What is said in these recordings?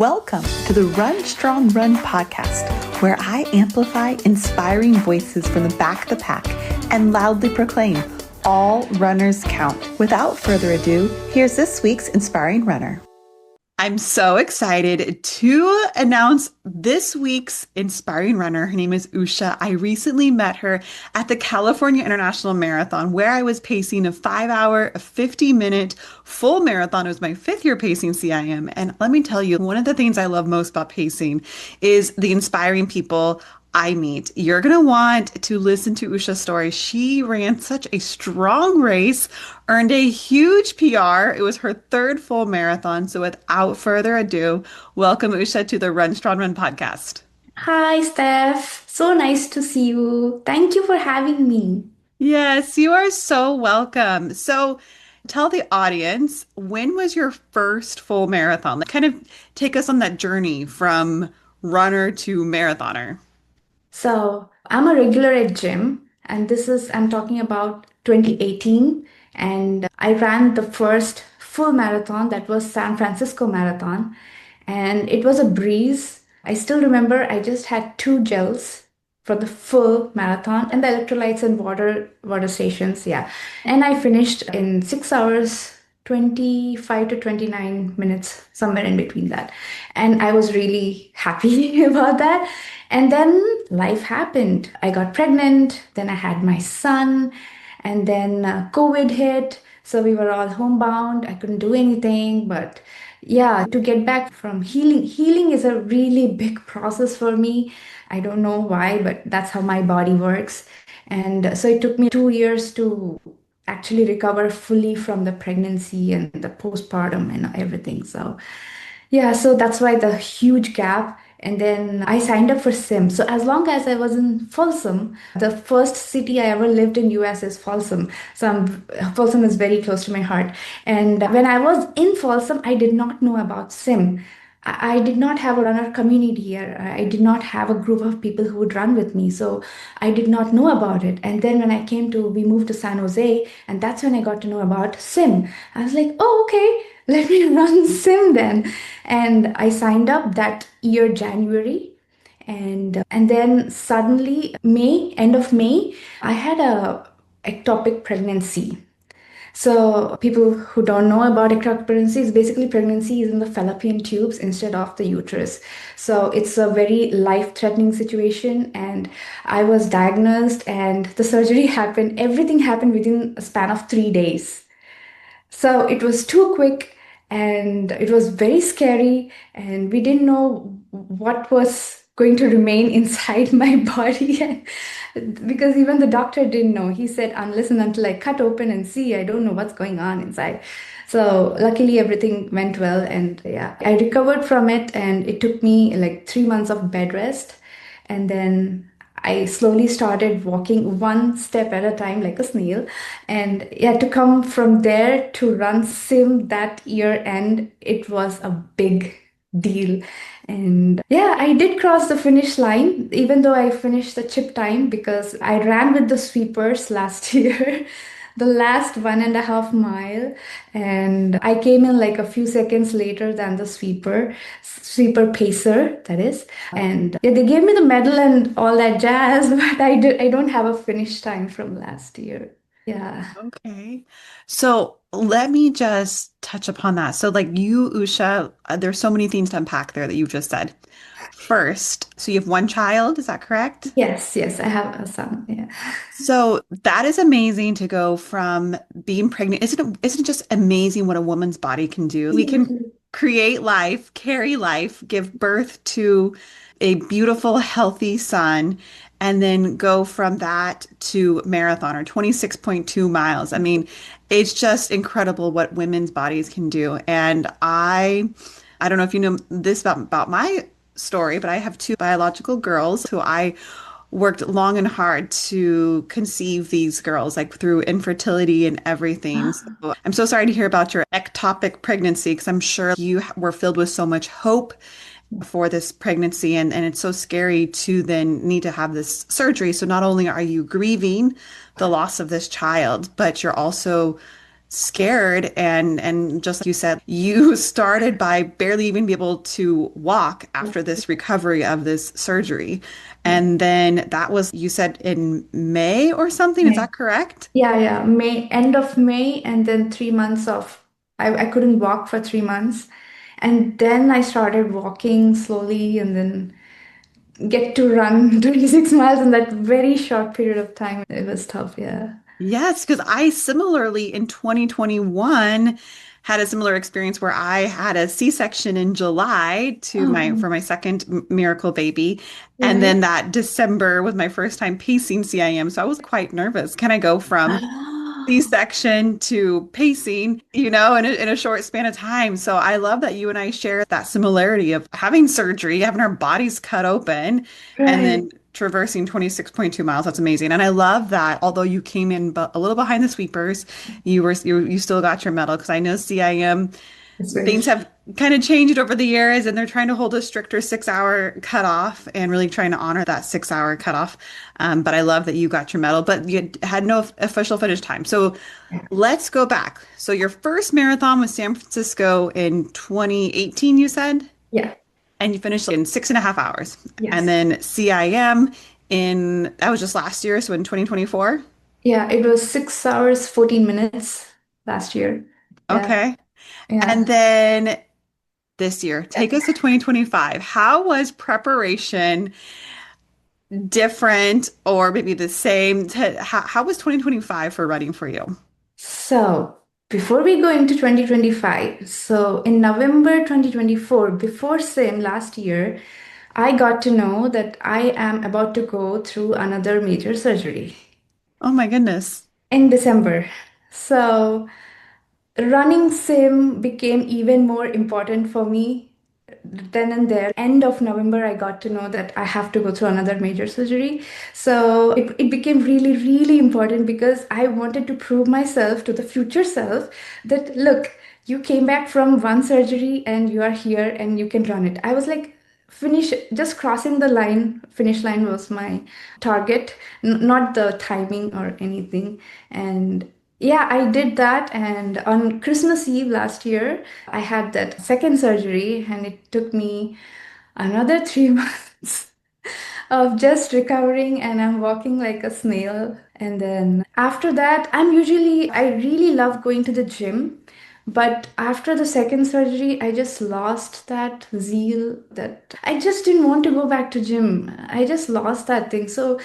Welcome to the Run Strong Run podcast, where I amplify inspiring voices from the back of the pack and loudly proclaim all runners count. Without further ado, here's this week's inspiring runner. I'm so excited to announce this week's inspiring runner. Her name is Usha. I recently met her at the California International Marathon, where I was pacing a 5-hour, 50-minute full marathon. It was my 5th year pacing CIM. And let me tell you, one of the things I love most about pacing is the inspiring people I meet. You're going to want to listen to Usha's story. She ran such a strong race, earned a huge PR. It was her 3rd full marathon. So without further ado, welcome Usha to the Run Strong Run podcast. Hi, Steph. So nice to see you. Thank you for having me. Yes, you are so welcome. So tell the audience, when was your first full marathon? Like, kind of take us on that journey from runner to marathoner. I'm a regular at gym, and I'm talking about 2018. And I ran the first full marathon, that was San Francisco Marathon. And it was a breeze. I still remember I just had 2 gels for the full marathon and the electrolytes and water stations. Yeah. And I finished in 6 hours, 25 to 29 minutes, somewhere in between that. And I was really happy about that. And then life happened. I got pregnant, then I had my son, and then COVID hit. So we were all homebound. I couldn't do anything. But yeah, to get back from healing is a really big process for me. I don't know why, but that's how my body works. And so it took me 2 years to actually recover fully from the pregnancy and the postpartum and everything. So yeah, so that's why the huge gap. And then I signed up for Sim. So as long as I was in Folsom, the first city I ever lived in US is Folsom. Folsom is very close to my heart. And when I was in Folsom, I did not know about Sim. I did not have a runner community here. I did not have a group of people who would run with me. So I did not know about it. And then when we moved to San Jose, and that's when I got to know about Sim. I was like, oh, okay, let me run Sim then. And I signed up that year, January. And then suddenly, end of May, I had a ectopic pregnancy. So people who don't know about ectopic pregnancy, is basically pregnancy is in the fallopian tubes instead of the uterus. So it's a very life-threatening situation. And I was diagnosed and the surgery happened. Everything happened within a span of 3 days. So it was too quick and it was very scary. And we didn't know what was going to remain inside my body. Because even the doctor didn't know. He said, unless and until I cut open and see, I don't know what's going on inside. So luckily everything went well. And yeah, I recovered from it. And it took me like 3 months of bed rest. And then I slowly started walking one step at a time like a snail. And yeah, to come from there to run Sim that year end, it was a big deal. And yeah, I did cross the finish line, even though I finished the chip time because I ran with the sweepers last year. The last 1.5 mile, and I came in like a few seconds later than the sweeper pacer, that is. And yeah, they gave me the medal and all that jazz, but I don't have a finish time from last year. Yeah. Okay. So let me just touch upon that. So, like you, Usha, there's so many things to unpack there that you just said. First, so you have one child, is that correct? Yes, yes, I have a son. Yeah. So that is amazing to go from being pregnant. Isn't it just amazing what a woman's body can do? We can create life, carry life, give birth to a beautiful, healthy son, and then go from that to marathon or 26.2 miles. I mean, it's just incredible what women's bodies can do. And I don't know if you know this about my story, but I have 2 biological girls who I worked long and hard to conceive these girls, like through infertility and everything. So I'm so sorry to hear about your ectopic pregnancy because I'm sure you were filled with so much hope for this pregnancy and it's so scary to then need to have this surgery. So not only are you grieving the loss of this child, but you're also scared and just like you said, you started by barely even be able to walk after this recovery of this surgery. Yeah. And then that was, you said in May or something, is May. that correct? Yeah, yeah. May, end of May, and then 3 months of I couldn't walk for 3 months. And then I started walking slowly and then get to run 26 miles in that very short period of time. It was tough, yeah. Yes, because I similarly in 2021 had a similar experience where I had a C-section in July to my Oh, for my second miracle baby. And right. then that December was my first time pacing CIM. So I was quite nervous. Can I go from Oh, C-section to pacing, in a short span of time? So I love that you and I share that similarity of having surgery, having our bodies cut open, and right. then traversing 26.2 miles. That's amazing. And I love that although you came in a little behind the sweepers, you still got your medal because I know CIM It's very things have kind of changed over the years and they're trying to hold a stricter 6 hour cutoff and really trying to honor that 6 hour cutoff. But I love that you got your medal, but you had no official finish time. So yeah. let's go back. So your first marathon was San Francisco in 2018, you said, Yeah. and you finished in 6.5 hours. And Yes. then CIM that was just last year, so in 2024. Yeah, it was 6 hours, 14 minutes last year. Yeah. Okay. And Yeah. then this year, take us to 2025. How was preparation different or maybe the same? How was 2025 for running for you? So, before we go into 2025, so in November 2024, before SIM last year, I got to know that I am about to go through another major surgery Oh my goodness. in December. So, running sim became even more important for me then and there. End of November, I got to know that I have to go through another major surgery. So it became really, really important because I wanted to prove myself to the future self that, look, you came back from one surgery and you are here and you can run it. I was like, just crossing the finish line was my target, not the timing or anything. And yeah, I did that. And on Christmas Eve last year, I had that second surgery, and it took me another 3 months of just recovering, and I'm walking like a snail. And then after that, I really love going to the gym. But after the second surgery, I just lost that zeal that I just didn't want to go back to gym. I just lost that thing. So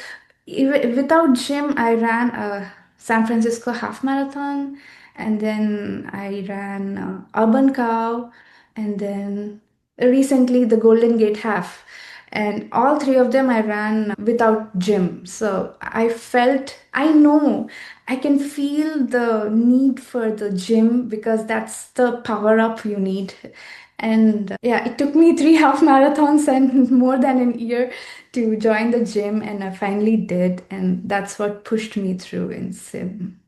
without gym, I ran a San Francisco half marathon, and then I ran Urban Cow, and then recently the Golden Gate half. And all three of them I ran without gym. So I know, I can feel the need for the gym because that's the power up you need. And yeah, it took me three half marathons and more than a year to join the gym, and I finally did. And that's what pushed me through in sim.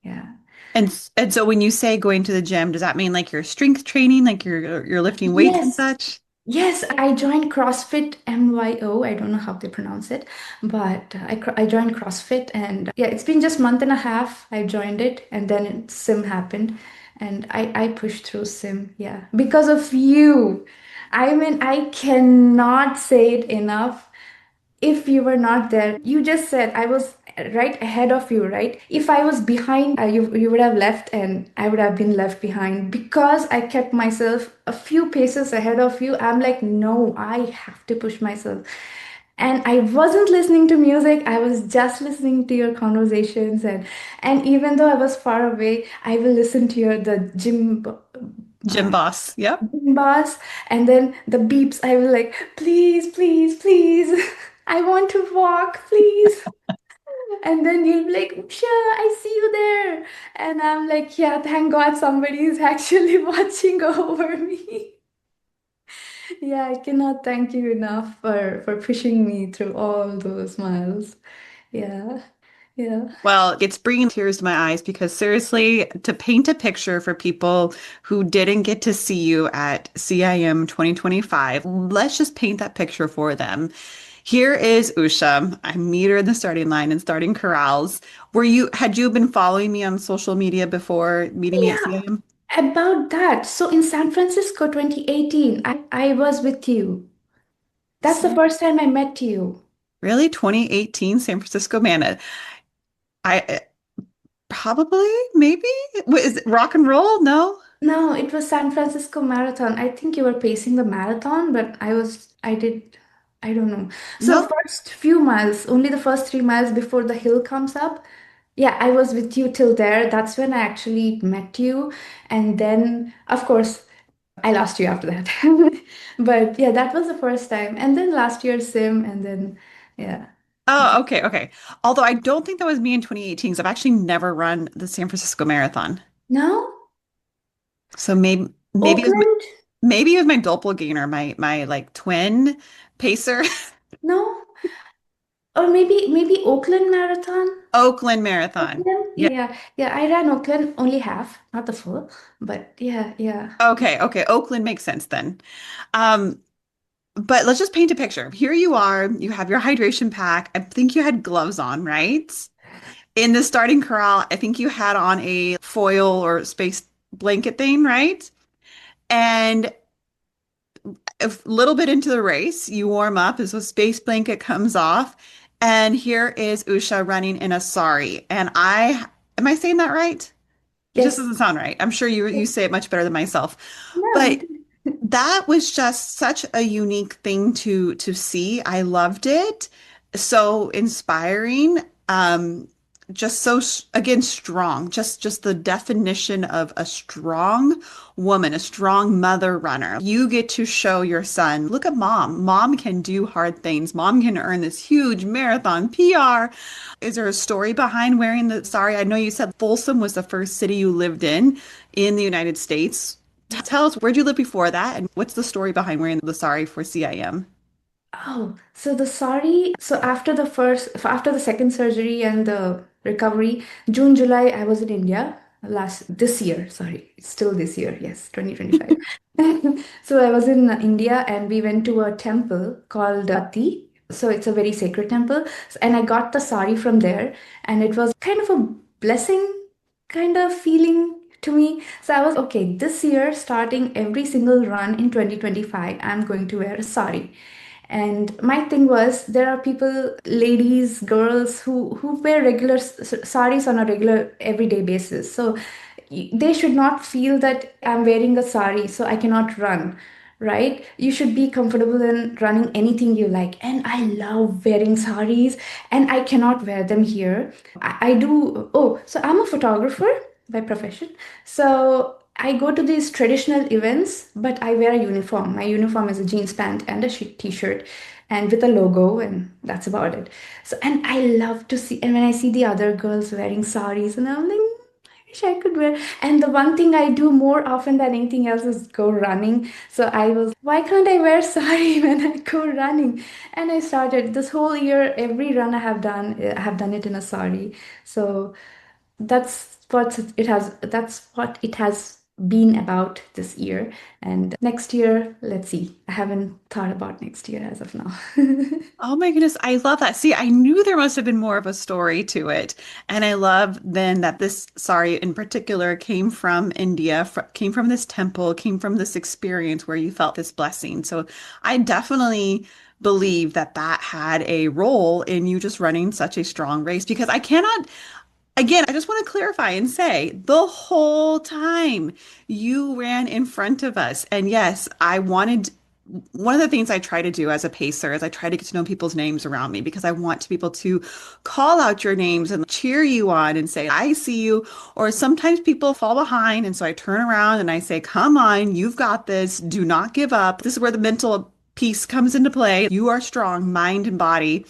Yeah. And so when you say going to the gym, does that mean like your strength training, like you're lifting weights and Yes. such? Yes, I joined CrossFit MYO. I don't know how they pronounce it, but I joined CrossFit, and yeah, it's been just month and a half. I joined it, and then Sim happened, and I pushed through Sim. Yeah, because of you. I mean, I cannot say it enough. If you were not there, you just said I was right ahead of you, right? If I was behind, you would have left and I would have been left behind because I kept myself a few paces ahead of you. I'm like, no, I have to push myself. And I wasn't listening to music, I was just listening to your conversations, and even though I was far away, I will listen to your the gym Gym boss. Yep. bars, and then the beeps. I will like, please, please, please, I want to walk, please. And then you'll be like, Usha, I see you there. And I'm like, yeah, thank God somebody is actually watching over me. Yeah, I cannot thank you enough for pushing me through all those miles. Yeah. Yeah. Well, it's bringing tears to my eyes because seriously, to paint a picture for people who didn't get to see you at CIM 2025, let's just paint that picture for them. Here is Usha. I meet her in the starting line and starting corrals. Had you been following me on social media before meeting me at Yeah, CIM? about that. So in San Francisco 2018, I was with you. That's the first time I met you. Really? 2018 San Francisco man. I probably, maybe. What is it, rock and roll? No. No, it was San Francisco Marathon. I think you were pacing the marathon, but I don't know. So No. first few miles, only the first 3 miles before the hill comes up. Yeah, I was with you till there. That's when I actually met you. And then, of course, I lost you after that. But yeah, that was the first time. And then last year, Sim, and then, yeah. Oh, okay, okay. Although I don't think that was me in 2018 because I've actually never run the San Francisco Marathon. No? So Oakland? maybe it was my doppelganger, my like twin pacer. No? Or maybe Oakland Marathon? Oakland Marathon. Oakland? Yeah. Yeah, yeah. I ran Oakland only half, not the full, but yeah, yeah. Okay, okay. Oakland makes sense then. Um, but let's just paint a picture. Here you are, you have your hydration pack. I think you had gloves on, right? In the starting corral, I think you had on a foil or space blanket thing, right? And a little bit into the race, you warm up as the space blanket comes off, and here is Usha running in a sari. And am I saying that right? It just Yes. doesn't sound right. I'm sure you say it much better than myself. No, you But did. that was just such a unique thing to see. I loved it. So inspiring. Just so again strong. Just the definition of a strong woman, a strong mother runner. You get to show your son, look at mom. Mom can do hard things. Mom can earn this huge marathon PR. Is there a story behind wearing the sari? I know you said Folsom was the first city you lived in the United States. Tell us, where'd you live before that, and what's the story behind wearing the sari for CIM? Oh, so the sorry. So after the second surgery and the recovery, June, July, I was in India this year. Sorry, it's still this year. Yes, 2025. So I was in India and we went to a temple called Ati. So it's a very sacred temple. And I got the sari from there, and it was kind of a blessing kind of feeling to me. So I was okay, this year, starting every single run in 2025, I'm going to wear a sari. And my thing was, there are people, ladies, girls who wear regular saris on a regular everyday basis. So they should not feel that I'm wearing a sari, so I cannot run, right? You should be comfortable in running anything you like. And I love wearing saris, and I cannot wear them here. I do. Oh, so I'm a photographer by profession. So I go to these traditional events, but I wear a uniform. My uniform is a jeans pant and a t-shirt and with a logo, and that's about it. So, and I love to see, and when I see the other girls wearing saris, and I'm like, I wish I could wear. And the one thing I do more often than anything else is go running. So I was, why can't I wear sari when I go running? And I started this whole year, every run I have done it in a sari. So that's what it has been about this year. And next year, let's see. I haven't thought about next year as of now. Oh my goodness, I love that. See, I knew there must have been more of a story to it. And I love then that this sari in particular came from India, came from this temple, came from this experience where you felt this blessing. So I definitely believe that that had a role in you just running such a strong race because I cannot. Again, I just want to clarify and say the whole time you ran in front of us. And yes, I wanted one of the things I try to do as a pacer is I try to get to know people's names around me because I want to be able to call out your names and cheer you on and say, I see you. Or sometimes people fall behind. And so I turn around and I say, come on, you've got this. Do not give up. This is where the mental piece comes into play. You are strong, mind and body.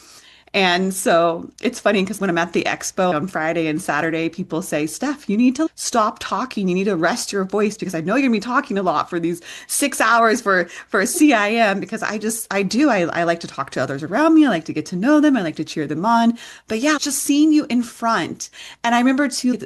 And so it's funny because when I'm at the expo on Friday and Saturday, people say, Steph, you need to stop talking. You need to rest your voice because I know you're gonna be talking a lot for these 6 hours for a CIM because I do. I like to talk to others around me. I like to get to know them. I like to cheer them on. But yeah, just seeing you in front. And I remember too,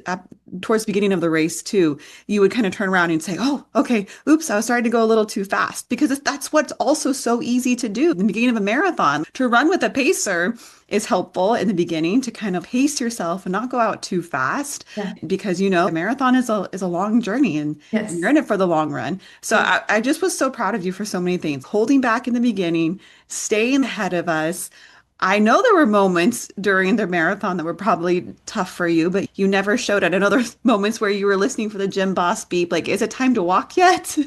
towards the beginning of the race too, you would kind of turn around and say, oh, okay, oops, I was starting to go a little too fast because that's what's also so easy to do in the beginning of a marathon. To run with a pacer is helpful in the beginning to kind of pace yourself and not go out too fast Yeah. because a marathon is a long journey and you're Yes. in it for the long run. So Yes. I just was so proud of you for so many things. Holding back in the beginning, staying ahead of us. I know there were moments during the marathon that were probably tough for you, but you never showed it. I know there's moments where you were listening for the gym boss beep, like, is it time to walk yet?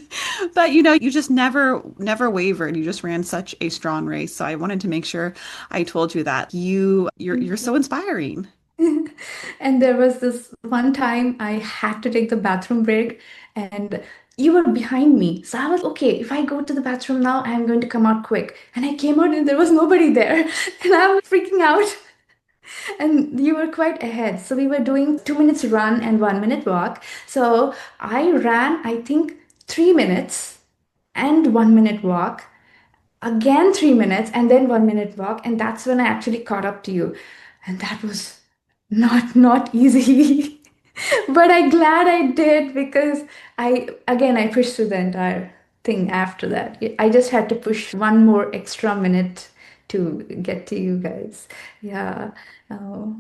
But you just never wavered. You just ran such a strong race. So I wanted to make sure I told you that. You're so inspiring. And there was this one time I had to take the bathroom break, and you were behind me. So I was okay, if I go to the bathroom now, I'm going to come out quick. And I came out and there was nobody there. And I was freaking out. And you were quite ahead. So we were doing 2 minutes run and 1 minute walk. So I ran, I think, 3 minutes and 1 minute walk, again 3 minutes, and then 1 minute walk. And that's when I actually caught up to you. And that was not easy. But I glad I did because I pushed through the entire thing after that. I just had to push one more extra minute to get to you guys. Yeah. Oh.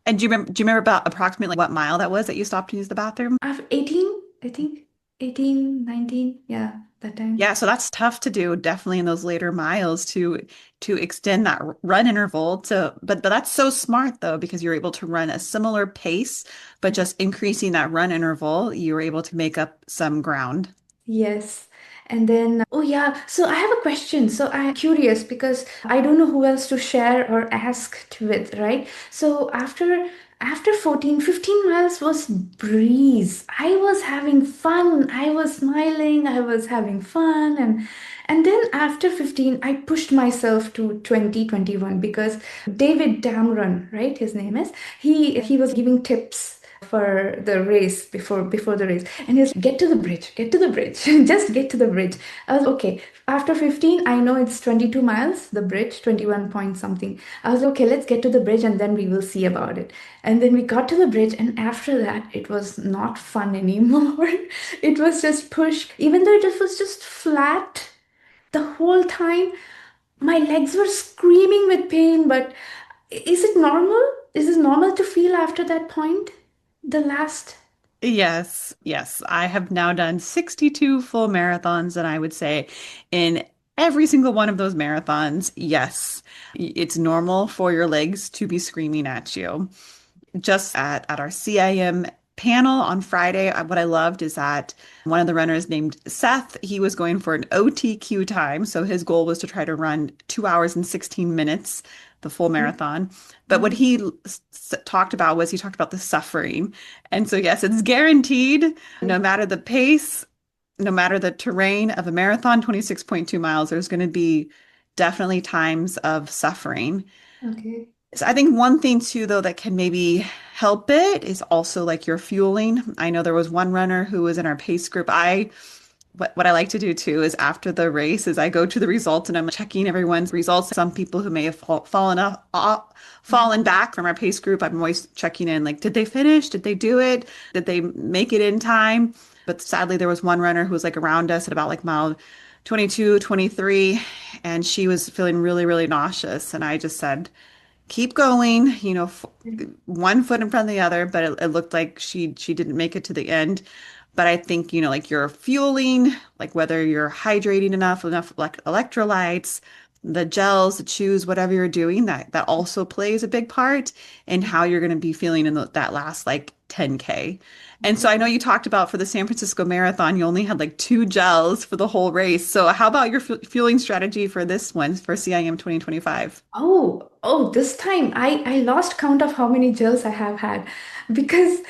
And do you remember about approximately what mile that was that you stopped to use the bathroom? I've 18, I think. 18, 19. Yeah, that time. Yeah, so that's tough to do, definitely in those later miles to extend that run interval to but that's so smart though, because you're able to run a similar pace, but just increasing that run interval, you were able to make up some ground. Yes. And then, oh yeah, so I have a question. So I'm curious because I don't know who else to share or ask to with, right? So after 14, 15 miles was breeze. I was having fun. I was smiling. I was having fun. And then after 15, I pushed myself to 20, 21 because David Damron, right? His name is. He was giving tips for the race before the race, and he's get to the bridge, just get to the bridge. I was okay. After 15, I know it's 22 miles, the bridge, 21 point something. I was okay, let's get to the bridge and then we will see about it. And then we got to the bridge, and after that it was not fun anymore. It was just push, even though it was just flat the whole time. My legs were screaming with pain, but is it normal? Is it normal to feel after that point? The last. Yes, yes. I have now done 62 full marathons, and I would say in every single one of those marathons, yes, it's normal for your legs to be screaming at you. Just at our CIM panel on Friday, what I loved is that one of the runners named Seth, he was going for an OTQ time. So his goal was to try to run 2 hours and 16 minutes, the full marathon. But what he talked about was he talked about the suffering. And so, yes, it's guaranteed, no matter the pace, no matter the terrain of a marathon, 26.2 miles, there's going to be definitely times of suffering. Okay. So I think one thing too, though, that can maybe help it is also like your fueling. I know there was one runner who was in our pace group. What I like to do too is after the race is I go to the results and I'm checking everyone's results. Some people who may have fallen back from our pace group, I'm always checking in like, did they finish? Did they do it? Did they make it in time? But sadly, there was one runner who was like around us at about like mile 22, 23, and she was feeling really, really nauseous. And I just said, keep going, one foot in front of the other, but it looked like she didn't make it to the end. But I think, like your fueling, like whether you're hydrating enough like electrolytes, the gels, the chews, whatever you're doing, that also plays a big part in how you're going to be feeling in that last like 10K. And so I know you talked about for the San Francisco Marathon, you only had like two gels for the whole race. So how about your fueling strategy for this one for CIM 2025? This time I lost count of how many gels I have had because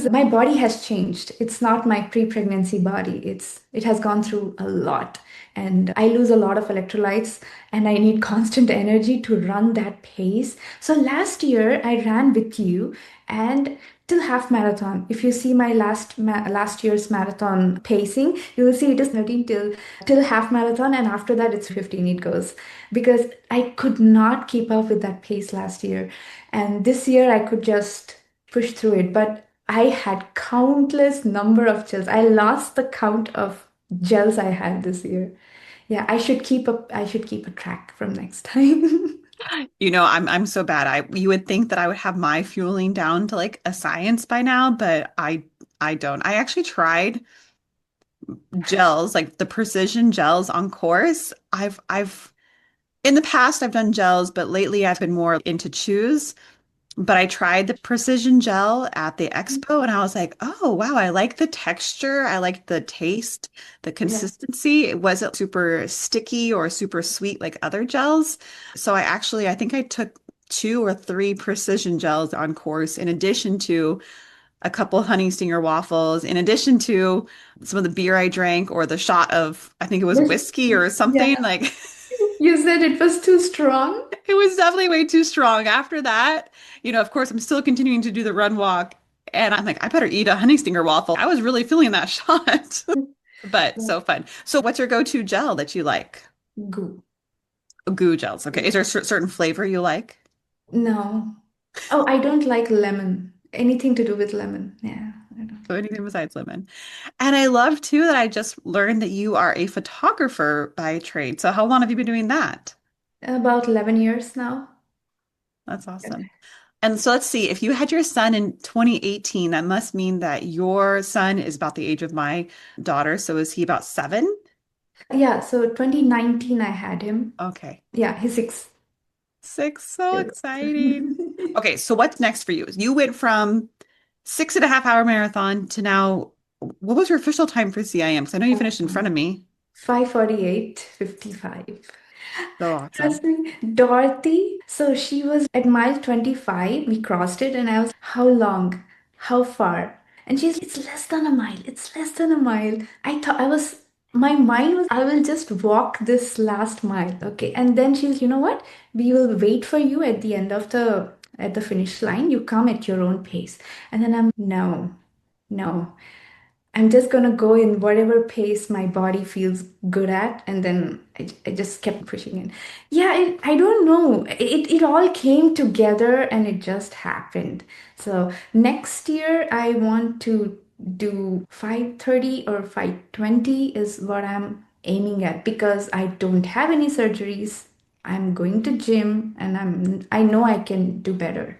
my body has changed. It's not my pre-pregnancy body. It has gone through a lot. and I lose a lot of electrolytes and I need constant energy to run that pace. So last year I ran with you and till half marathon. If you see my last year's marathon pacing, you will see it is 13 till half marathon, and after that it's 15 it goes, because I could not keep up with that pace last year. And this year I could just push through it, but I had countless number of gels. I lost the count of gels I had this year. Yeah, I should keep a track from next time. I'm so bad. You would think that I would have my fueling down to like a science by now, but I don't. I actually tried gels, like the precision gels on course. I've in the past I've done gels, but lately I've been more into chews. But I tried the precision gel at the expo and I was like, oh, wow, I like the texture. I like the taste, the Yeah. consistency. It wasn't super sticky or super sweet like other gels. So I think I took two or three precision gels on course in addition to a couple honey stinger waffles, in addition to some of the beer I drank or the shot of, I think it was whiskey or something. Yeah. Like You said it was too strong. it was definitely way too strong. After that, of course, I'm still continuing to do the run walk. And I'm like, I better eat a honey stinger waffle. I was really feeling that shot, but Yeah. so fun. So, what's your go-to gel that you like? Goo. Goo gels. Okay. Is there a certain flavor you like? No. Oh, I don't like lemon. Anything to do with lemon. Yeah, I don't. So anything besides lemon. And I love too that I just learned that you are a photographer by trade. So, how long have you been doing that? About 11 years now. That's awesome. And so let's see, if you had your son in 2018, that must mean that your son is about the age of my daughter. So is he about 7? Yeah, so 2019 I had him. Okay. Yeah, he's 6. 6, so exciting. Okay, so what's next for you? You went from 6.5 hour marathon to now, what was your official time for CIM? Because I know you finished in front of me. 5:48:55. So awesome. Trust me, Dorothy. So she was at mile 25. We crossed it, and I was, how long? How far? And she's, it's less than a mile. It's less than a mile. I thought I was, my mind was, I will just walk this last mile. Okay. And then she's, you know what? We will wait for you at the end of at the finish line. You come at your own pace. And then no, no. I'm just gonna go in whatever pace my body feels good at, and then I just kept pushing in. Yeah, I don't know. It all came together and it just happened. So next year I want to do 5:30 or 5:20 is what I'm aiming at, because I don't have any surgeries. I'm going to gym and I know I can do better.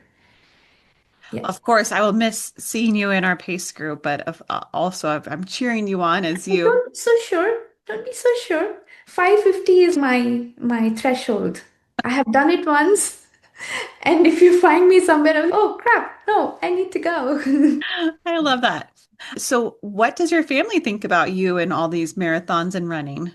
Yes. Of course, I will miss seeing you in our pace group, but also I'm cheering you on as you. Don't be so sure. Don't be so sure. 550 is my threshold. I have done it once, and if you find me somewhere else, oh crap, no, I need to go. I love that. So, what does your family think about you and all these marathons and running?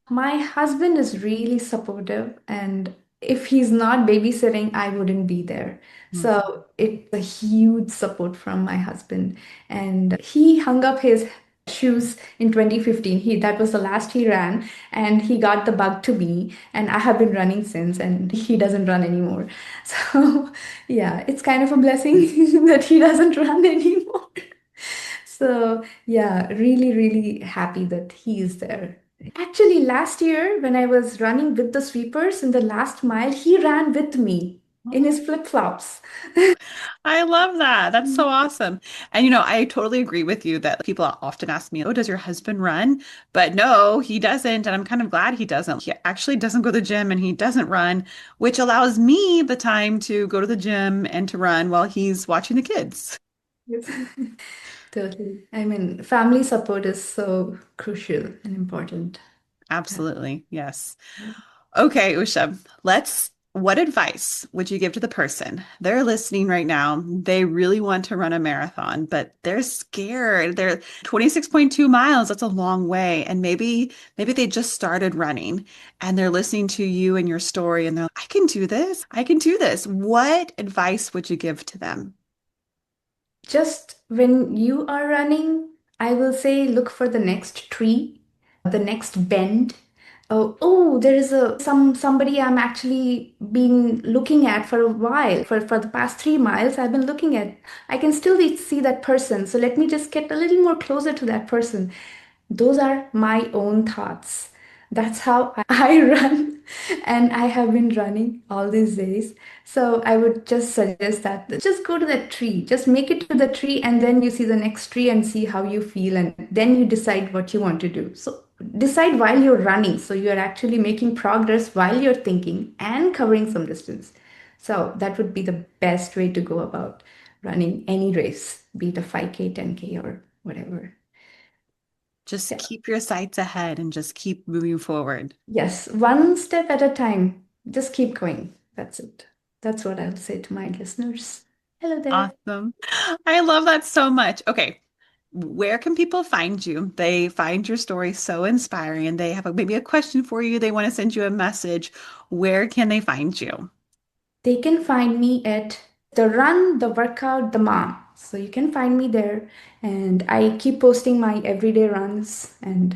My husband is really supportive, and if he's not babysitting, I wouldn't be there. Hmm. So it's a huge support from my husband. And he hung up his shoes in 2015. That was the last he ran, and he got the bug to me, and I have been running since, and he doesn't run anymore. So yeah, it's kind of a blessing that he doesn't run anymore. So, yeah, really, really happy that he is there. Actually, last year when I was running with the sweepers in the last mile, he ran with me in his flip-flops. I love that. That's so awesome. And I totally agree with you that people often ask me, "Oh, does your husband run?" But no, he doesn't, and I'm kind of glad he doesn't. He actually doesn't go to the gym and he doesn't run, which allows me the time to go to the gym and to run while he's watching the kids. Yes. Totally. I mean, family support is so crucial and important. Yeah. Absolutely. Yes. Okay, Usha, what advice would you give to the person? They're listening right now. They really want to run a marathon, but they're scared. They're 26.2 miles. That's a long way. And maybe they just started running and they're listening to you and your story and they're like, I can do this. I can do this. What advice would you give to them? Just when you are running, I will say look for the next tree, the next bend, There is somebody I'm actually been looking at for a while. For the past 3 miles, I've been looking at. I can still see that person. So let me just get a little more closer to that person. Those are my own thoughts. That's how I run, and I have been running all these days. So I would just suggest that just go to that tree, just make it to the tree, and then you see the next tree and see how you feel, and then you decide what you want to do. So decide while you're running. So you're actually making progress while you're thinking and covering some distance. So that would be the best way to go about running any race, be it a 5K, 10K, or whatever. Just keep your sights ahead and just keep moving forward. Yes, one step at a time. Just keep going. That's it. That's what I'll say to my listeners. Hello there. Awesome. I love that so much. Okay. Where can people find you? They find your story so inspiring and they have maybe a question for you. They want to send you a message. Where can they find you? They can find me at the run, the workout, the mom. So you can find me there. And I keep posting my everyday runs. And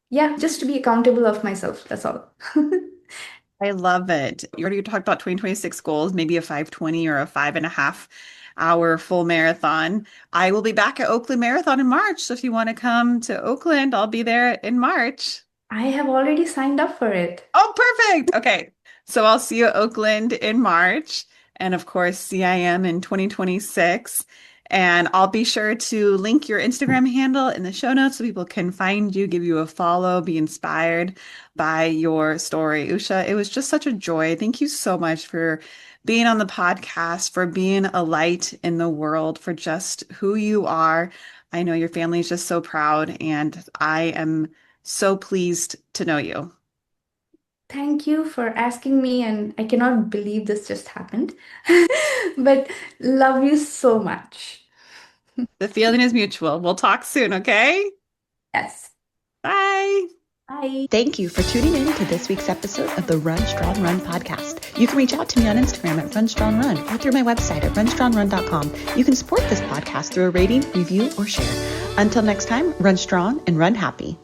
yeah, just to be accountable of myself. That's all. I love it. You already talked about 2026 goals, maybe a 5:20 or a 5.5 hour full marathon. I will be back at Oakland Marathon in March. So if you want to come to Oakland, I'll be there in March. I have already signed up for it. Oh, perfect. Okay. So I'll see you at Oakland in March and of course CIM in 2026. And I'll be sure to link your Instagram handle in the show notes so people can find you, give you a follow, be inspired by your story. Usha, it was just such a joy. Thank you so much for being on the podcast, for being a light in the world, for just who you are. I know your family is just so proud, and I am so pleased to know you. Thank you for asking me, and I cannot believe this just happened. But love you so much. The feeling is mutual. We'll talk soon, okay? Yes. Bye. Bye. Thank you for tuning in to this week's episode of the Run Strong Run podcast. You can reach out to me on Instagram at Run Strong Run or through my website at runstrongrun.com. You can support this podcast through a rating, review, or share. Until next time, run strong and run happy.